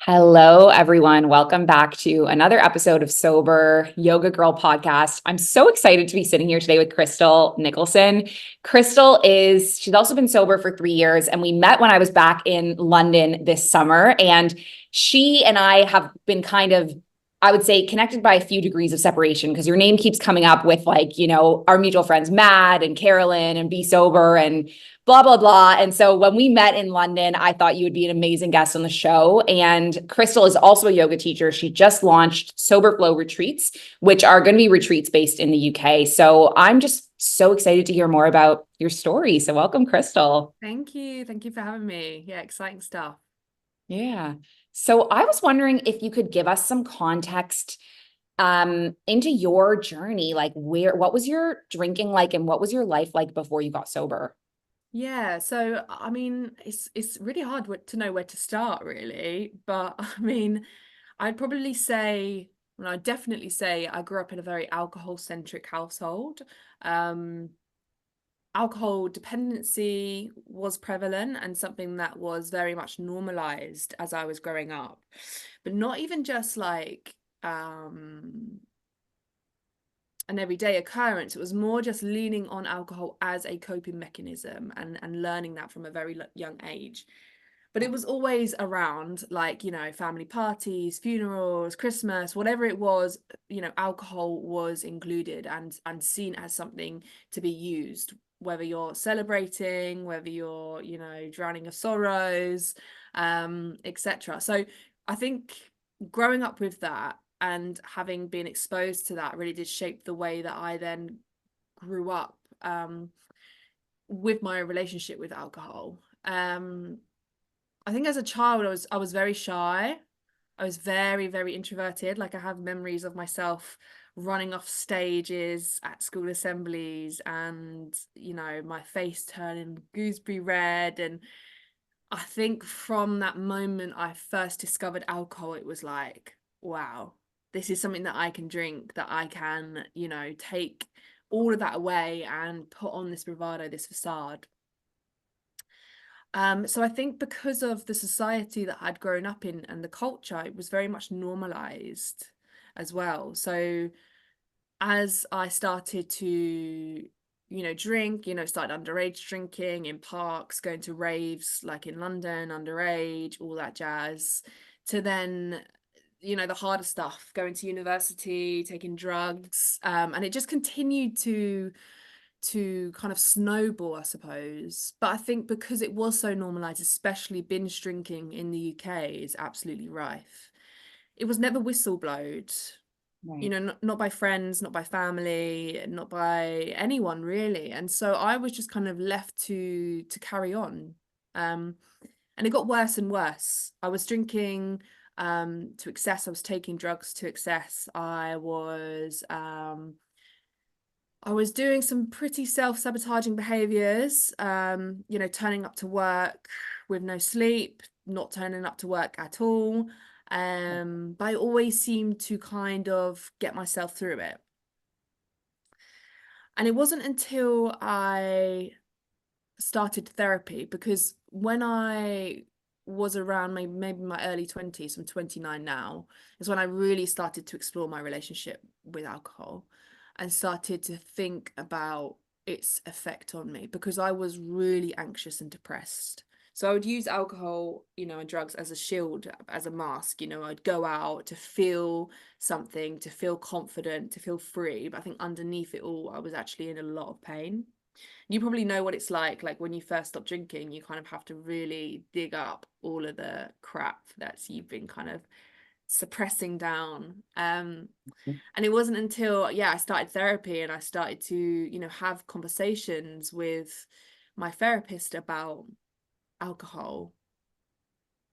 Hello, everyone. Welcome back to another episode of Sober Yoga Girl podcast. I'm so excited to be sitting here today with Crystal Nicholson. She's also been sober for 3 years, and we met when I was back in London this summer. And she and I have been I would say, connected by a few degrees of separation because your name keeps coming up with our mutual friends, Matt and Carolyn and Be Sober and blah, blah, blah. And so when we met in London, I thought you would be an amazing guest on the show. And Crystal is also a yoga teacher. She just launched Sober Flow retreats, which are going to be retreats based in the UK. So I'm just so excited to hear more about your story. So welcome, Crystal. Thank you. Thank you for having me. Yeah, exciting stuff. Yeah. So I was wondering if you could give us some context into your journey. What was your drinking like and what was your life like before you got sober? Yeah, so I mean, it's really hard to know where to start, really. But I mean, I'd probably say, well, I'd definitely say I grew up in a very alcohol-centric household. Um, Alcohol dependency was prevalent and something that was very much normalized as I was growing up. But not even just like an everyday occurrence. It was more just leaning on alcohol as a coping mechanism and learning that from a very young age. But it was always around, like, family parties, funerals, Christmas, whatever it was, alcohol was included and seen as something to be used, whether you're celebrating, whether you're, drowning your sorrows, etc. So I think growing up with that and having been exposed to that really did shape the way that I then grew up with my relationship with alcohol. I think as a child I was very shy. I was very, very introverted. Like, I have memories of myself running off stages at school assemblies and, my face turning gooseberry red. And I think from that moment I first discovered alcohol, it was like, wow, this is something that I can drink, that I can, take all of that away and put on this bravado, this facade. So I think because of the society that I'd grown up in and the culture, it was very much normalized as well. So as I started to, drink, started underage drinking in parks, going to raves like in London, underage, all that jazz, to then, the harder stuff, going to university, taking drugs, and it just continued to kind of snowball, I suppose. But I think because it was so normalized, especially binge drinking in the UK is absolutely rife. It was never whistleblowed, Right. not by friends, not by family, not by anyone really. And so I was just kind of left to carry on. Um, and it got worse and worse. I was drinking to excess. I was taking drugs to excess. I was doing some pretty self-sabotaging behaviors, turning up to work with no sleep, not turning up to work at all. But I always seemed to kind of get myself through it. And it wasn't until I started therapy, because when I was around maybe my early 20s, I'm 29 now, is when I really started to explore my relationship with alcohol and started to think about its effect on me, because I was really anxious and depressed. So I would use alcohol, and drugs as a shield, as a mask. I'd go out to feel something, to feel confident, to feel free. But I think underneath it all, I was actually in a lot of pain. You probably know what it's like when you first stop drinking, you kind of have to really dig up all of the crap that you've been kind of suppressing down. And it wasn't until, yeah, I started therapy and I started to, have conversations with my therapist about alcohol.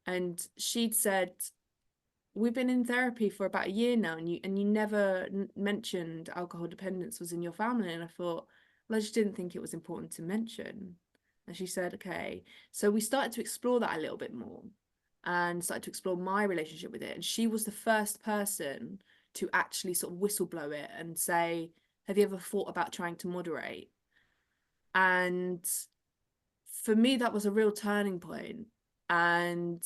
And she'd said, we've been in therapy for about a year now, and you never mentioned alcohol dependence was in your family. And I thought, well, I just didn't think it was important to mention. And she said, okay. So we started to explore that a little bit more and started to explore my relationship with it. And she was the first person to actually sort of whistleblow it and say, have you ever thought about trying to moderate? And for me, that was a real turning point. And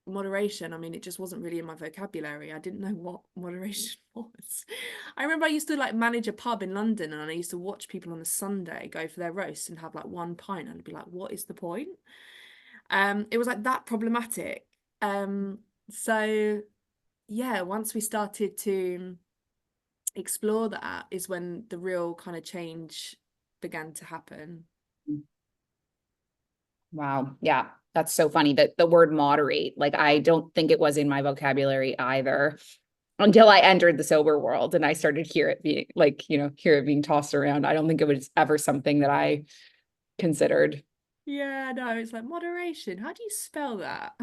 moderation, I mean, it just wasn't really in my vocabulary. I didn't know what moderation was. I remember I used to like manage a pub in London, and I used to watch people on a Sunday go for their roast and have like 1 pint, and I'd be like, what is the point? It was like that problematic. So yeah, once we started to explore that is when the real kind of change began to happen. Wow. Yeah. That's so funny that the word moderate, like, I don't think it was in my vocabulary either until I entered the sober world and I started hear it being like, hear it being tossed around. I don't think it was ever something that I considered. Yeah, no, it's like moderation. How do you spell that?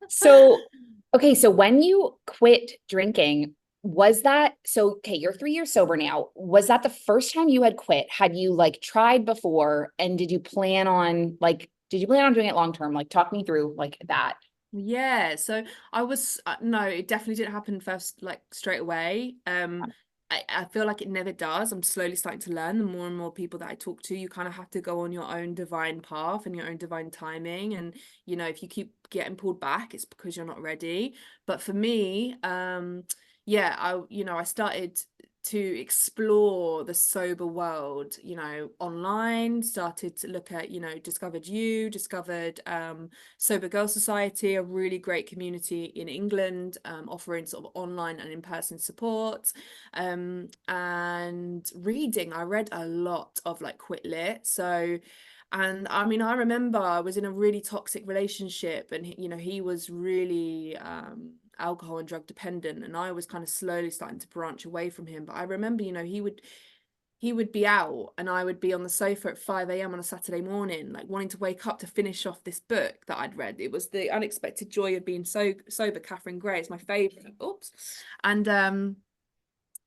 So, okay, so when you quit drinking, was that so? Okay, you're 3 years sober now. Was that the first time you had quit? Had you like tried before? And did you plan on doing it long term? Like, talk me through like that. Yeah, so I was no, it definitely didn't happen first like straight away. I feel like it never does. I'm slowly starting to learn. The more and more people that I talk to, you kind of have to go on your own divine path and your own divine timing. And if you keep getting pulled back, it's because you're not ready. But for me, yeah, I started to explore the sober world, online, started to look at, discovered Sober Girl Society, a really great community in England, offering sort of online and in-person support. And reading, I read a lot of like Quit Lit. And I mean, I remember I was in a really toxic relationship, and he was really alcohol and drug dependent, and I was kind of slowly starting to branch away from him. But I remember, he would be out and I would be on the sofa at 5 a.m. on a Saturday morning, like wanting to wake up to finish off this book that I'd read. It was The Unexpected Joy of Being Sober, Catherine Gray. It's my favorite. Oops. And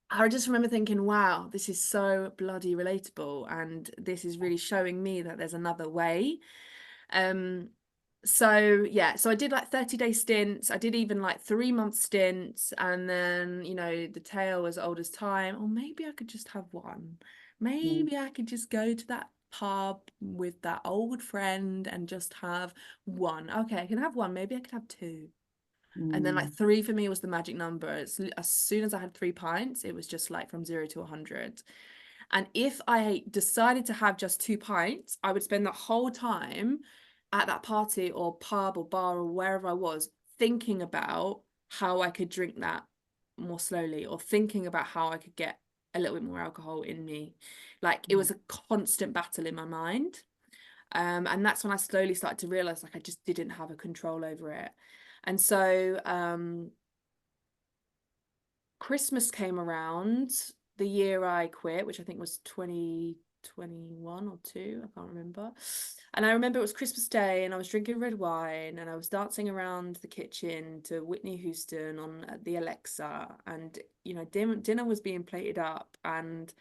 I just remember thinking, wow, this is so bloody relatable, and this is really showing me that there's another way. So yeah, so I did like 30-day stints. I did even like 3-month stints, and then the tale was old as time. Or maybe I could just have one. Mm, Maybe I could just go to that pub with that old friend and just have one. Okay, I can have one. Maybe I could have two. And then like mm, 3 for me was the magic number. As soon as I had 3 pints, it was just like from 0 to 100. And if I decided to have just 2 pints, I would spend the whole time at that party or pub or bar or wherever I was thinking about how I could drink that more slowly, or thinking about how I could get a little bit more alcohol in me. Like, it was a constant battle in my mind. And that's when I slowly started to realize like I just didn't have a control over it. And so Christmas came around the year I quit, which I think was 2021 or two, I can't remember. And I remember it was Christmas Day, and I was drinking red wine, and I was dancing around the kitchen to Whitney Houston on the Alexa, and dinner was being plated up, and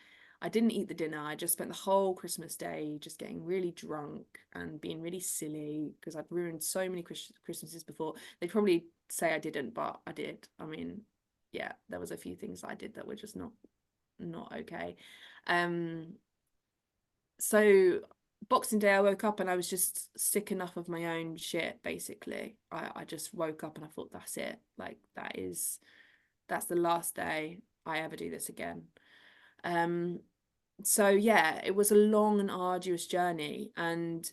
I didn't eat the dinner. I just spent the whole Christmas day just getting really drunk and being really silly because I'd ruined so many Christmases before. They'd probably say I didn't, but I did. I mean, yeah, there was a few things I did that were just not okay. So Boxing Day, I woke up and I was just sick enough of my own shit, basically. I just woke up and I thought, that's it. Like, that's the last day I ever do this again. So yeah, it was a long and arduous journey, and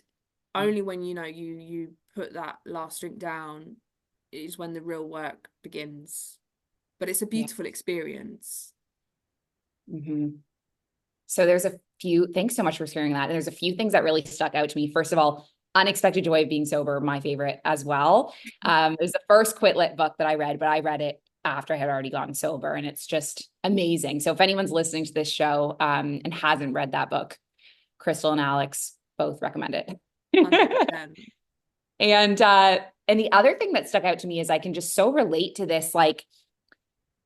only when you put that last drink down is when the real work begins. But it's a yeah. beautiful experience. Mhm. So thanks so much for sharing that. And there's a few things that really stuck out to me. First of all, Unexpected Joy of Being Sober, my favorite as well. It was the first Quit Lit book that I read, but I read it after I had already gotten sober, and it's just amazing. So if anyone's listening to this show and hasn't read that book, Crystal and Alex both recommend it. 100%. And the other thing that stuck out to me is I can just so relate to this, like,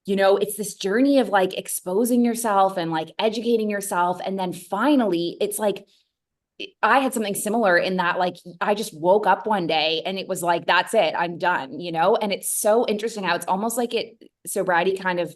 it's this journey of like exposing yourself and like educating yourself. And then finally, it's like, I had something similar in that, like, I just woke up one day and it was like, that's it, I'm done. And it's so interesting how it's almost like sobriety kind of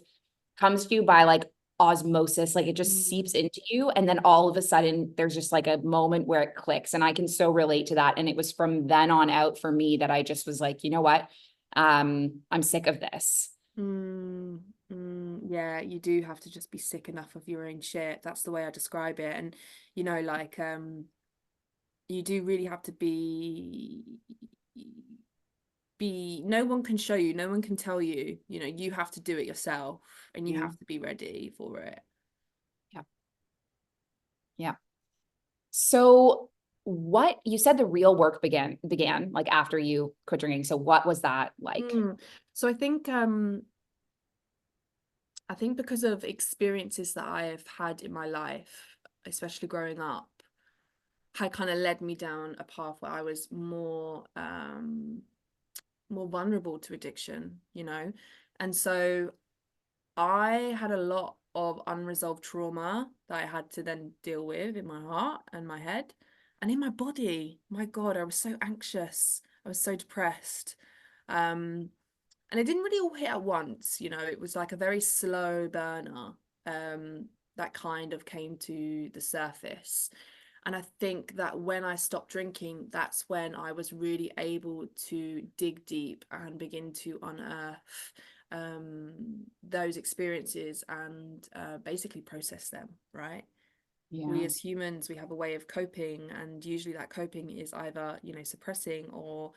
comes to you by like osmosis, like it just seeps into you. And then all of a sudden there's just like a moment where it clicks. And I can so relate to that. And it was from then on out for me that I just was like, you know what? I'm sick of this. Yeah, you do have to just be sick enough of your own shit. That's the way I describe it. And like you do really have to be no one can show you, no one can tell you, you have to do it yourself and you Yeah. have to be ready for it. Yeah. Yeah. So what you said the real work began like after you quit drinking. So what was that like? So I think because of experiences that I have had in my life, especially growing up, had kind of led me down a path where I was more vulnerable to addiction, And so I had a lot of unresolved trauma that I had to then deal with in my heart and my head and in my body. My God, I was so anxious. I was so depressed. And it didn't really all hit at once, it was like a very slow burner that kind of came to the surface. And I think that when I stopped drinking, that's when I was really able to dig deep and begin to unearth those experiences and basically process them, right? We Yeah. as humans, we have a way of coping, and usually that coping is either, suppressing or,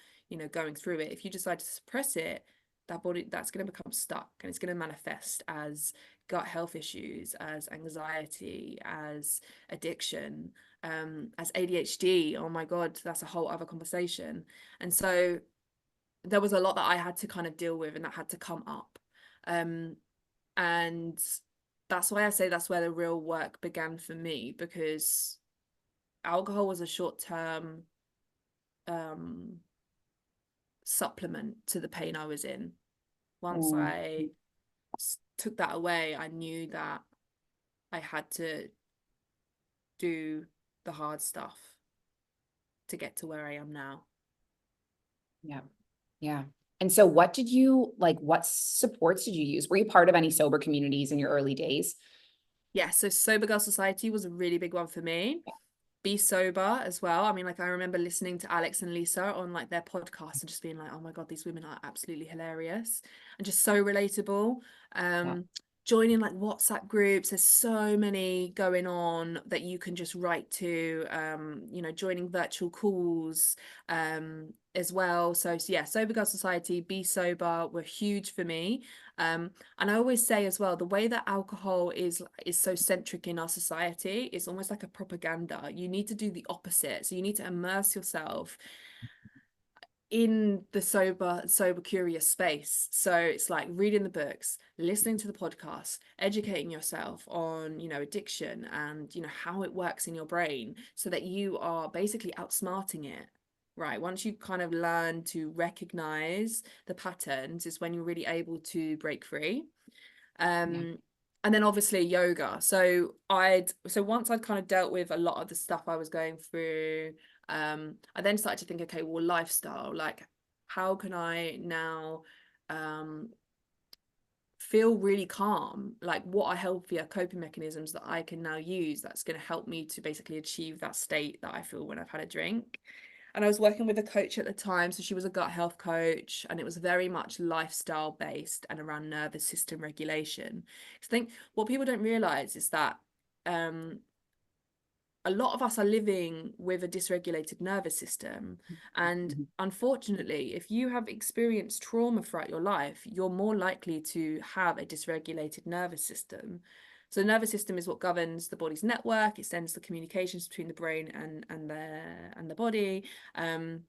going through it. If you decide to suppress it, that's going to become stuck and it's going to manifest as gut health issues, as anxiety, as addiction, as ADHD. Oh my God, that's a whole other conversation. And so there was a lot that I had to kind of deal with and that had to come up. And that's why I say that's where the real work began for me, because alcohol was a short-term um, supplement to the pain I was in. Once Mm, I took that away, I knew that I had to do the hard stuff to get to where I am now. yeah. Yeah. And so what did you like, what supports did you use? Were you part of any sober communities in your early days? Yeah, so Sober Girl Society was a really big one for me. Be Sober as well. I mean, like I remember listening to Alex and Lisa on like their podcast and just being like, oh my God, these women are absolutely hilarious and just so relatable. Yeah. Joining like WhatsApp groups, there's so many going on that you can just write to, joining virtual calls as well. So yeah, Sober Girl Society, Be Sober were huge for me. And I always say as well, the way that alcohol is so centric in our society, it's almost like a propaganda. You need to do the opposite. So you need to immerse yourself in the sober curious space. So it's like reading the books, listening to the podcasts, educating yourself on addiction and how it works in your brain, so that you are basically outsmarting it. Right, once you kind of learn to recognize the patterns is when you're really able to break free. Yeah. And then obviously yoga. So once I'd kind of dealt with a lot of the stuff I was going through, I then started to think, okay, well, lifestyle, like how can I now feel really calm? Like what are healthier coping mechanisms that I can now use that's going to help me to basically achieve that state that I feel when I've had a drink? And I was working with a coach at the time, so she was a gut health coach, and it was very much lifestyle based and around nervous system regulation. I think what people don't realize is that a lot of us are living with a dysregulated nervous system. And Mhm. unfortunately, if you have experienced trauma throughout your life, you're more likely to have a dysregulated nervous system. So the nervous system is what governs the body's network. It sends the communications between the brain and the body. And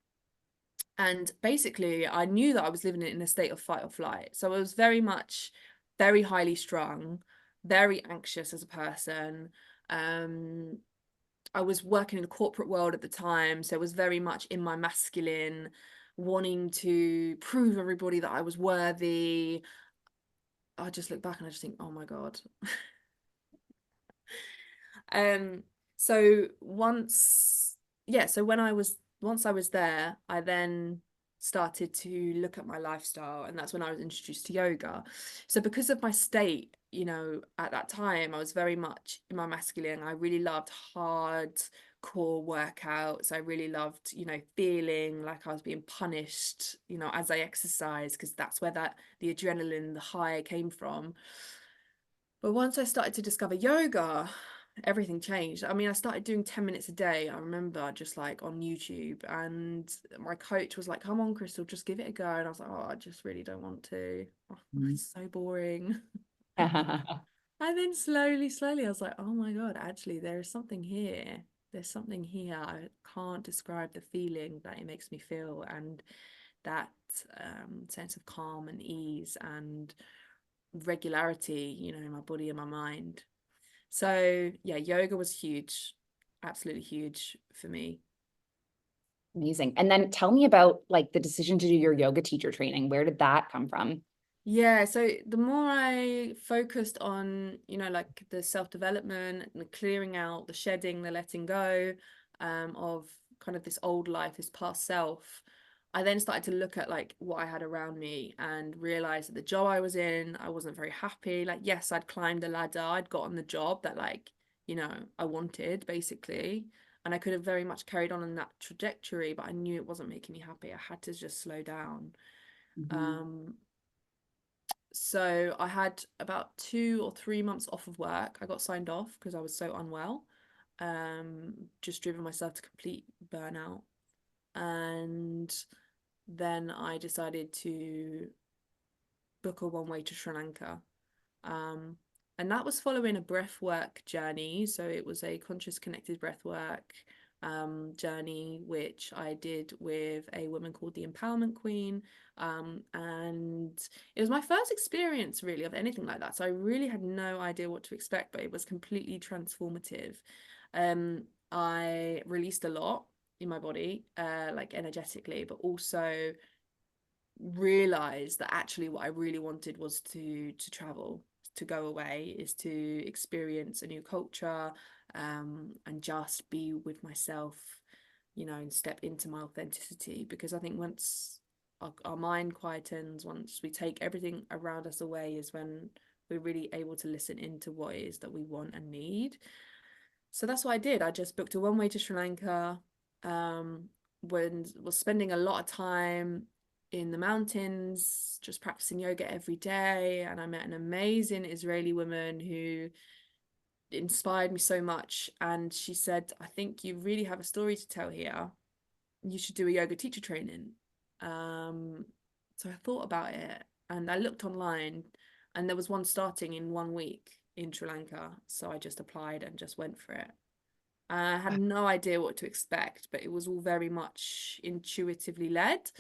basically, I knew that I was living in a state of fight or flight. So I was very much very highly strung, very anxious as a person. Um, I was working in the corporate world at the time, so I was very much in my masculine, wanting to prove everybody that I was worthy. I just look back and I just think, oh my God. Um, so once I was there, I then started to look at my lifestyle, and that's when I was introduced to yoga. So because of my state, at that time I was very much in my masculine. I really loved hard core workouts. I really loved, feeling like I was being punished, as I exercised, because that's where the adrenaline, the high came from. But once I started to discover yoga, everything changed. I mean, I started doing 10 minutes a day. I remember just like on YouTube, and my coach was like, "Come on, Crystal, just give it a go." And I was like, "Oh, I just really don't want to. Oh, Mhm. it's so boring." And then slowly, I was like, "Oh my God, actually, there is something here. There's something here. I can't describe the feeling that it makes me feel, and that sense of calm and ease and regularity, in my body and my mind." So yeah, yoga was huge, absolutely huge for me. Amazing. And then tell me about like the decision to do your yoga teacher training. Where did that come from? Yeah, so the more I focused on, like the self-development and the clearing out, the shedding, the letting go, of kind of this old life, this past self, I then started to look at like what I had around me and realized that the job I was in, I wasn't very happy. Like, yes, I'd climbed the ladder, I'd gotten the job that like, I wanted basically. And I could have very much carried on in that trajectory, but I knew it wasn't making me happy. I had to just slow down. Mhm. Um, so I had about 2 or 3 months off of work. I got signed off because I was so unwell. Just driven myself to complete burnout. And then I decided to book a one way to Sri Lanka. Um, and that was following a breathwork journey. So it was a conscious connected breathwork journey, which I did with a woman called the Empowerment Queen. And it was my first experience really of anything like that. So I really had no idea what to expect, but it was completely transformative. I released a lot in my body, like energetically, but also realized that actually what I really wanted was to travel, to go away, is to experience a new culture, and just be with myself, and step into my authenticity. Because I think once our mind quietens, once we take everything around us away, is when we're really able to listen into what it is that we want and need. So that's what I did. I just booked a one way to Sri Lanka. When was spending a lot of time in the mountains, just practicing yoga every day. And I met an amazing Israeli woman who inspired me so much. And she said, "I think you really have a story to tell here. You should do a yoga teacher training." Um, so I thought about it, and I looked online, and there was one starting in 1 week in Sri Lanka. So I just applied and just went for it. I had no idea what to expect, but it was all very much intuitively led.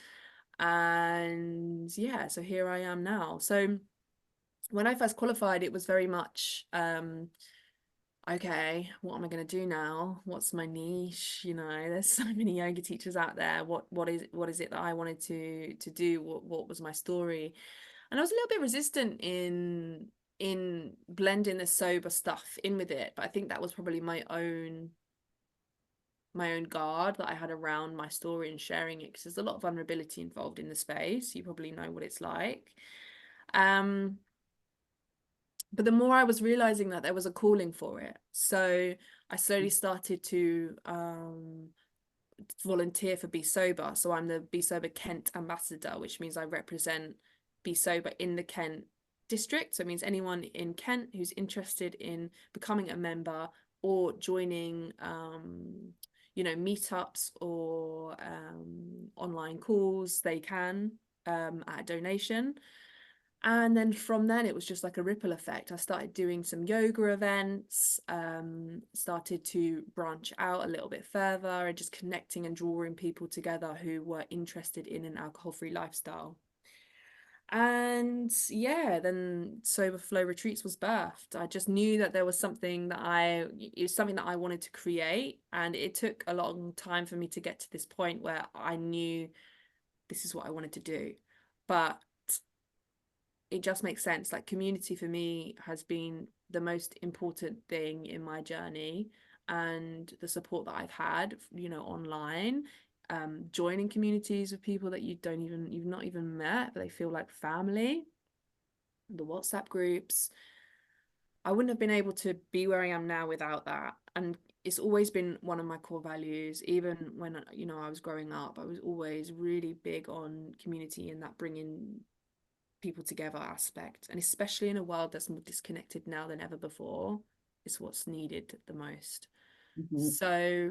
And yeah, so here I am now. So when I first qualified, it was very much, okay, what am I going to do now? What's my niche? There's so many yoga teachers out there. What is it that I wanted to do? What was my story? And I was a little bit resistant in blending the sober stuff in with it, but I think that was probably my own guard that I had around my story and sharing it, because there's a lot of vulnerability involved in the space. You probably know what it's like. Um, but the more I was realizing that there was a calling for it, so I slowly started to volunteer for Be Sober. So I'm the Be Sober Kent ambassador, which means I represent Be Sober in the Kent district. So it means anyone in Kent who's interested in becoming a member or joining meetups or online calls, they can, at a donation. And then from then it was just like a ripple effect. I started doing some yoga events, started to branch out a little bit further, and just connecting and drawing people together who were interested in an alcohol-free lifestyle. And yeah, then Sober Flow Retreats was birthed. I just knew that there was something it was something that I wanted to create. And it took a long time for me to get to this point where I knew this is what I wanted to do. But it just makes sense. Like, community for me has been the most important thing in my journey, and the support that I've had, online joining communities with people that you've not even met, but they feel like family. The WhatsApp groups. I wouldn't have been able to be where I am now without that. And it's always been one of my core values. Even when, I was growing up, I was always really big on community and that bringing people together aspect. And especially in a world that's more disconnected now than ever before, it's what's needed the most. Mhm. So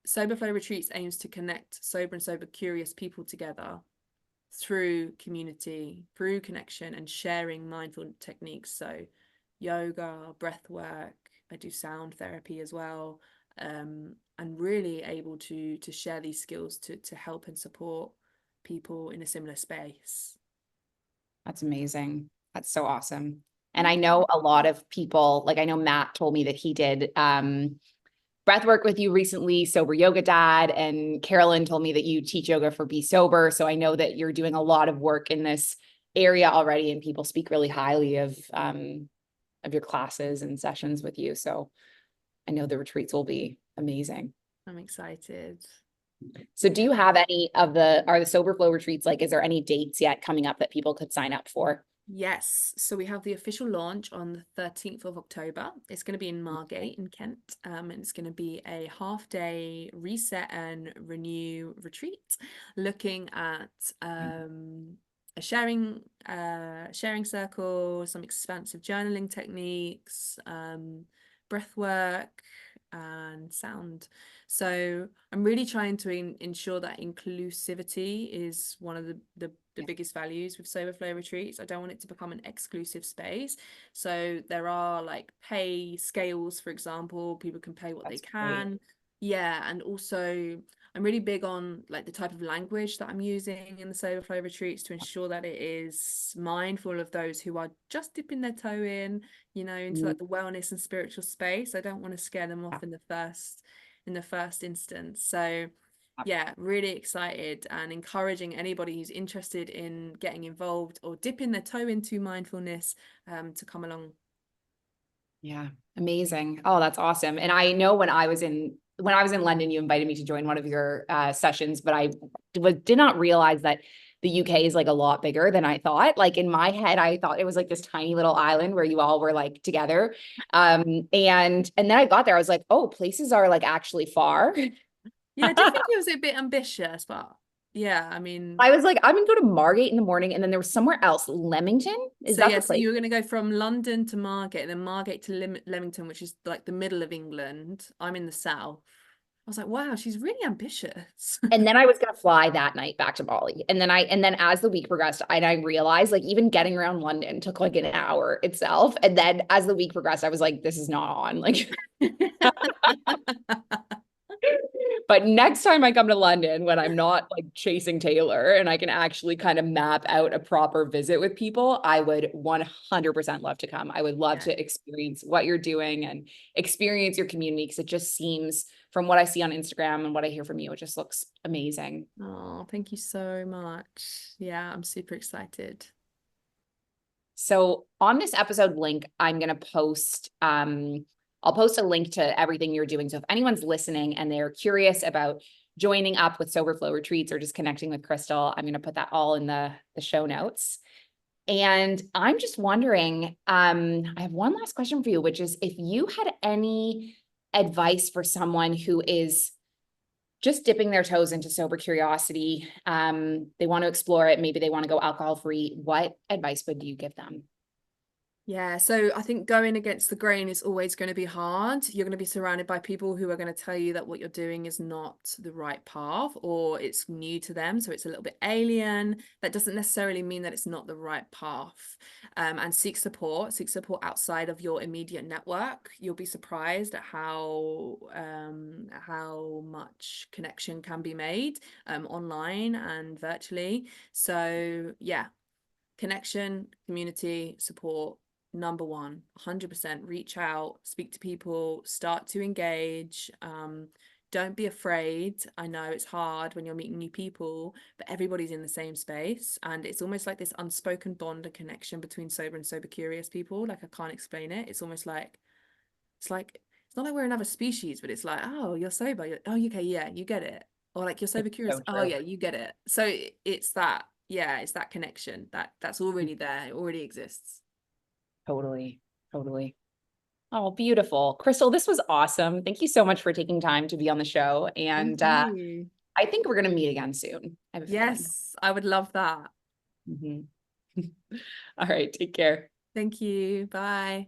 Sober Flow Retreats aims to connect sober and sober curious people together through community, through connection and sharing mindful techniques. So yoga, breath work, I do sound therapy as well, and really able to share these skills to help and support people in a similar space. That's amazing. That's so awesome. And I Thank know you. a lot of people, like I know Matt told me that he did breath work with you recently, Sober Yoga Dad, and Carolyn told me that you teach yoga for Be Sober. So I know that you're doing a lot of work in this area already, and people speak really highly of your classes and sessions with you. So I know the retreats will be amazing. I'm excited. So do Yeah. you have any of are the Sober Flow retreats, like, is there any dates yet coming up that people could sign up for? Yes, so we have the official launch on the 13th of October. It's going to be in Margate in Kent, and it's going to be a half-day reset and renew retreat, looking at a sharing circle, some expansive journaling techniques, breath work, and sound. So I'm really trying to ensure that inclusivity is one of the biggest values with Sober Flow retreats. I don't want it to become an exclusive space. So there are like pay scales, for example, people can pay what they That's great. can. Yeah, and also I'm really big on like the type of language that I'm using in the Sober Flow retreats to ensure that it is mindful of those who are just dipping their toe in, into like the wellness and spiritual space. I don't want to scare them off in the first instance. So yeah, really excited and encouraging anybody who's interested in getting involved or dipping their toe into mindfulness to come along. Yeah, amazing. Oh, that's awesome. And I know when I was in London, you invited me to join one of your sessions, but I did not realize that the UK is like a lot bigger than I thought. Like in my head, I thought it was like this tiny little island where you all were like together. And then I got there, I was like, oh, places are like actually far. Yeah, I did think it was a bit ambitious, but yeah, I mean, I was like, I'm gonna go to Margate in the morning, and then there was somewhere else, Leamington. Is so that the yes, place? you were going to go from London to Margate and then Margate to Leamington, which is like the middle of England. I'm in the south. I was like, wow, she's really ambitious. And then I was gonna fly that night back to Bali. And then as the week progressed, I realized like even getting around London took like an hour itself. And then as the week progressed, I was like, this is not on. Like, but next time I come to London when I'm not like chasing Taylor and I can actually kind of map out a proper visit with people, I would 100% love to come. I would love Yeah. to experience what you're doing and experience your community, because it just seems, from what I see on Instagram and what I hear from you, it just looks amazing. Oh, thank you so much. Yeah, I'm super excited. So on this episode link, I'll post a link to everything you're doing. So if anyone's listening and they're curious about joining up with Sober Flow retreats or just connecting with Crystal, I'm going to put that all in the show notes. And I'm just wondering, I have one last question for you, which is if you had any advice for someone who is just dipping their toes into sober curiosity, they want to explore it, maybe they want to go alcohol free, what advice would you give them? Yeah, so I think going against the grain is always going to be hard. You're going to be surrounded by people who are going to tell you that what you're doing is not the right path or it's new to them, so it's a little bit alien. That doesn't necessarily mean that it's not the right path. And seek support outside of your immediate network. You'll be surprised at how much connection can be made online and virtually. So yeah, connection, community, support, number one, 100%. Reach out, speak to people, start to engage. Don't be afraid. I know it's hard when you're meeting new people, but everybody's in the same space. And it's almost like this unspoken bond and connection between sober and sober curious people. Like I can't explain it. It's almost like it's it's not like we're another species, but it's like, oh, you're sober. Oh, okay, yeah, you get it. Or like you're sober It's curious. so Oh, true. yeah, you get it. So it's that, yeah, it's that connection that's already there. It already exists. Totally. Totally. Oh, beautiful. Crystal, this was awesome. Thank you so much for taking time to be on the show. And Thank you. I think we're going to meet again soon. I have a feeling. Yes, I would love that. Mhm. All right. Take care. Thank you. Bye.